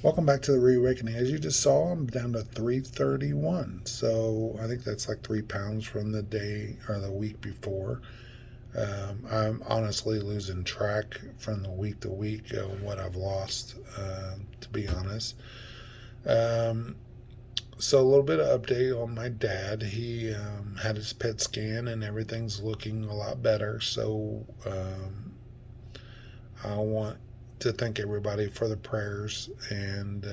Welcome back to the Reawakening. As you just saw, I'm down to 331. So I think that's like 3 pounds from the day or the week before. I'm honestly losing track from the week to week of what I've lost, to be honest. Um, so a little bit of update on my dad. He had his PET scan and everything's looking a lot better. So I want to thank everybody for the prayers. And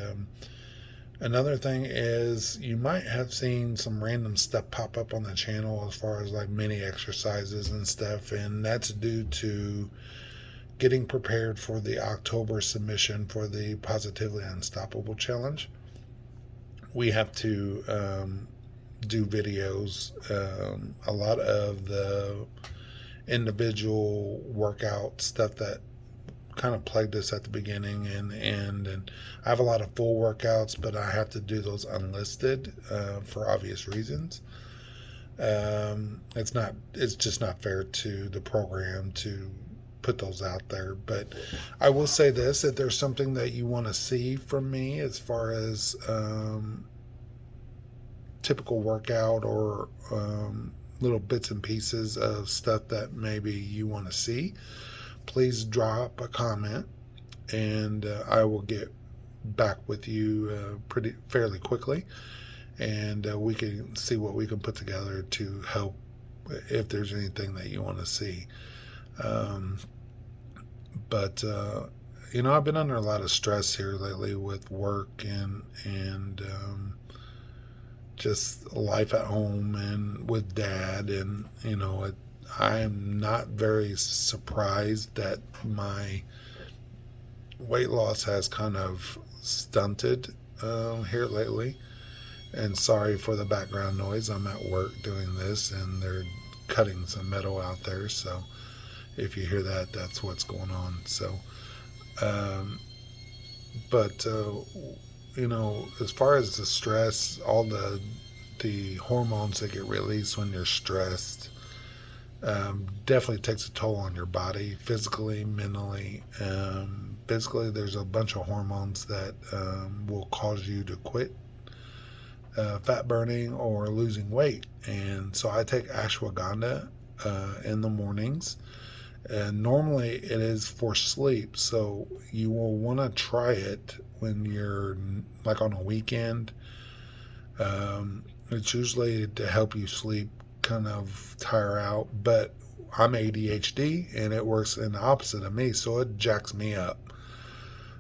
another thing is, you might have seen some random stuff pop up on the channel as far as like mini exercises and stuff, and that's due to getting prepared for the October submission for the Positively Unstoppable Challenge. We have to do videos. A lot of the individual workout stuff that kind of plagued us at the beginning and I have a lot of full workouts, but I have to do those unlisted for obvious reasons. It's just not fair to the program to put those out there. But I will say this: if there's something that you want to see from me as far as typical workout or little bits and pieces of stuff that maybe you want to see, please drop a comment, and I will get back with you pretty fairly quickly, and we can see what we can put together to help if there's anything that you want to see. Um, but I've been under a lot of stress here lately with work and just life at home and with dad, and I'm not very surprised that my weight loss has kind of stunted here lately. And sorry for the background noise. I'm at work doing this, and they're cutting some metal out there. So if you hear that, that's what's going on. So, um, but as far as the stress, all the hormones that get released when you're stressed, definitely takes a toll on your body, physically, mentally. Physically, there's a bunch of hormones that will cause you to quit fat burning or losing weight. And so I take ashwagandha in the mornings. And normally it is for sleep. So you will want to try it when you're like on a weekend. It's usually to help you sleep, kind of tire out. But I'm ADHD and it works in the opposite of me. So it jacks me up.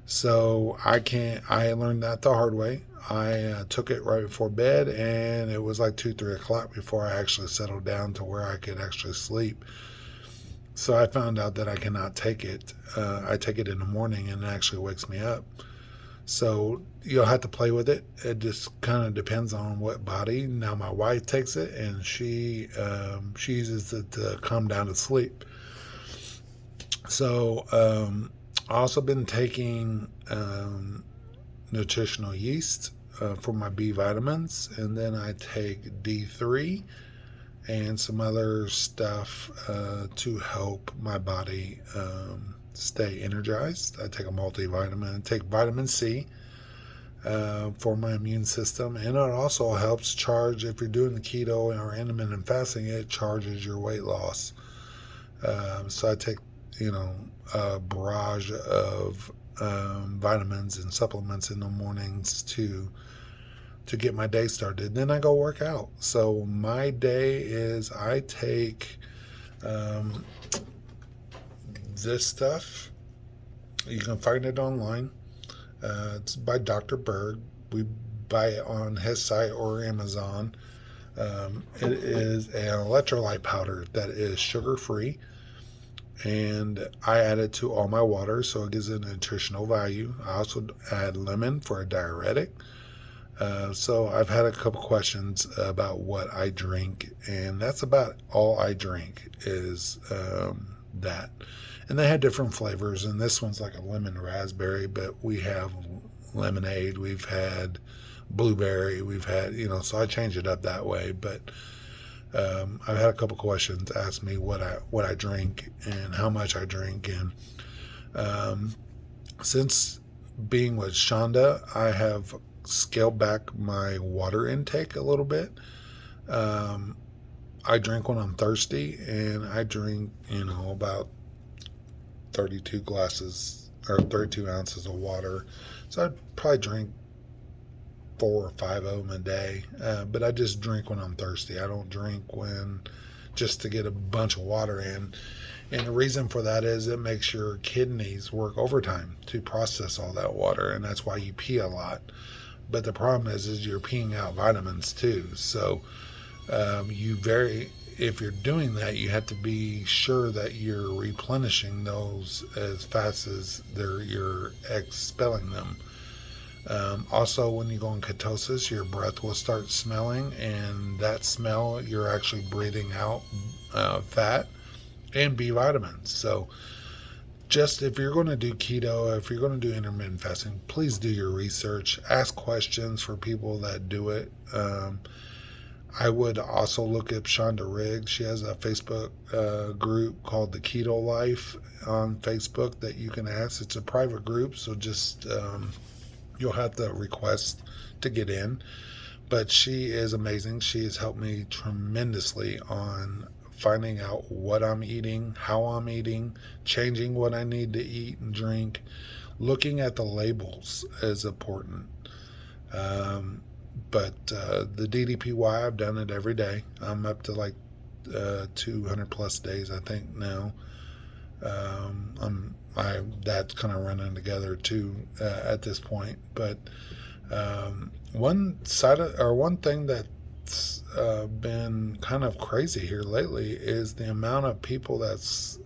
So I learned that the hard way. I took it right before bed, and it was like 2, 3 o'clock before I actually settled down to where I could actually sleep. So I found out that I cannot take it. I take it in the morning, and it actually wakes me up. So you'll have to play with it. It just kind of depends on what body. Now my wife takes it, and she uses it to calm down to sleep. So I also been taking nutritional yeast for my B vitamins, and then I take D3 and some other stuff to help my body stay energized. I take a multivitamin. I take vitamin C for my immune system, and it also helps charge, if you're doing the keto or intermittent fasting, it charges your weight loss. So I take, a barrage of vitamins and supplements in the mornings to get my day started. Then I go work out. So my day is, I take this stuff. You can find it online. It's by Dr. Berg. We buy it on his site or Amazon. It is an electrolyte powder that is sugar free, and I add it to all my water, so it gives it a nutritional value. I also add lemon for a diuretic. So I've had a couple questions about what I drink, and that's about all I drink is that. And they had different flavors, and this one's like a lemon raspberry, but we have lemonade, we've had blueberry, we've had, so I change it up that way. But I've had a couple questions ask me what I drink and how much I drink, and since being with Shonda, I have scaled back my water intake a little bit. Um, I drink when I'm thirsty, and I drink, about 32 glasses or 32 ounces of water. So I'd probably drink 4 or 5 of them a day. But I just drink when I'm thirsty. I don't drink when just to get a bunch of water in. And the reason for that is it makes your kidneys work overtime to process all that water, and that's why you pee a lot. But the problem is you're peeing out vitamins too. So if you're doing that, you have to be sure that you're replenishing those as fast as you're expelling them. Also, when you go in ketosis, your breath will start smelling, and that smell, you're actually breathing out fat and B vitamins. So, just if you're going to do keto, if you're going to do intermittent fasting, please do your research. Ask questions for people that do it. I would also look up Shonda Riggs. She has a Facebook group called The Keto Life on Facebook that you can ask. It's a private group, so just you'll have to request to get in. But she is amazing. She has helped me tremendously on finding out what I'm eating, how I'm eating, changing what I need to eat and drink. Looking at the labels is important. But the DDPY, I've done it every day. I'm up to like 200 plus days, I think now. That's kind of running together too at this point. But one thing that's been kind of crazy here lately is the amount of people has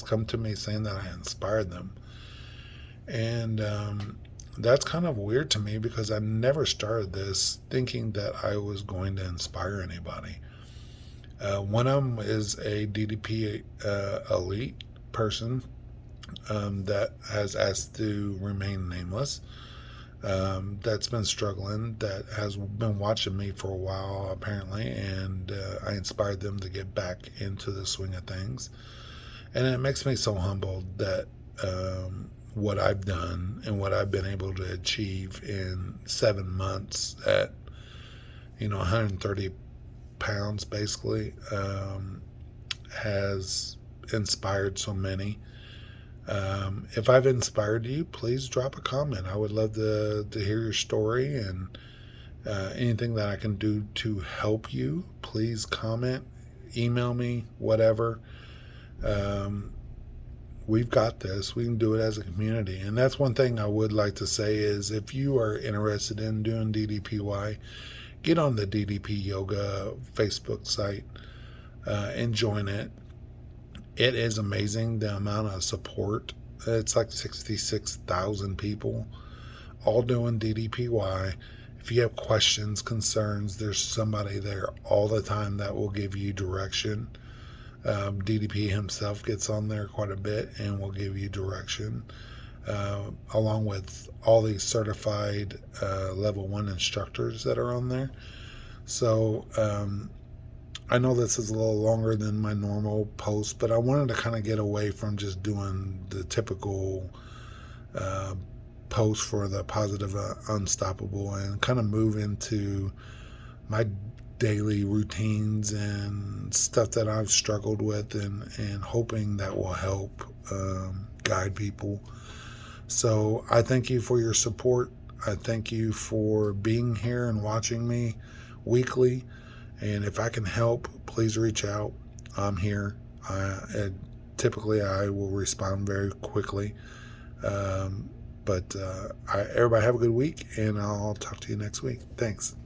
come to me saying that I inspired them, and that's kind of weird to me because I never started this thinking that I was going to inspire anybody. One of them is a DDP elite person that has asked to remain nameless, that's been struggling, that has been watching me for a while apparently, and I inspired them to get back into the swing of things. And it makes me so humbled that what I've done and what I've been able to achieve in 7 months at 130 pounds basically, has inspired so many. If I've inspired you, please drop a comment. I would love to hear your story, and anything that I can do to help you, please comment, email me, whatever. We've got this. We can do it as a community. And that's one thing I would like to say is if you are interested in doing DDPY, get on the DDP Yoga Facebook site and join it. It is amazing the amount of support. It's like 66,000 people all doing DDPY. If you have questions, concerns, there's somebody there all the time that will give you direction. DDP himself gets on there quite a bit and will give you direction, along with all these certified level 1 instructors that are on there. So I know this is a little longer than my normal post, but I wanted to kind of get away from just doing the typical post for the Positive Unstoppable and kind of move into my daily routines and stuff that I've struggled with, and hoping that will help guide people. So I thank you for your support. I thank you for being here and watching me weekly. And if I can help, please reach out. I'm here. Typically, I will respond very quickly. But everybody have a good week, and I'll talk to you next week. Thanks.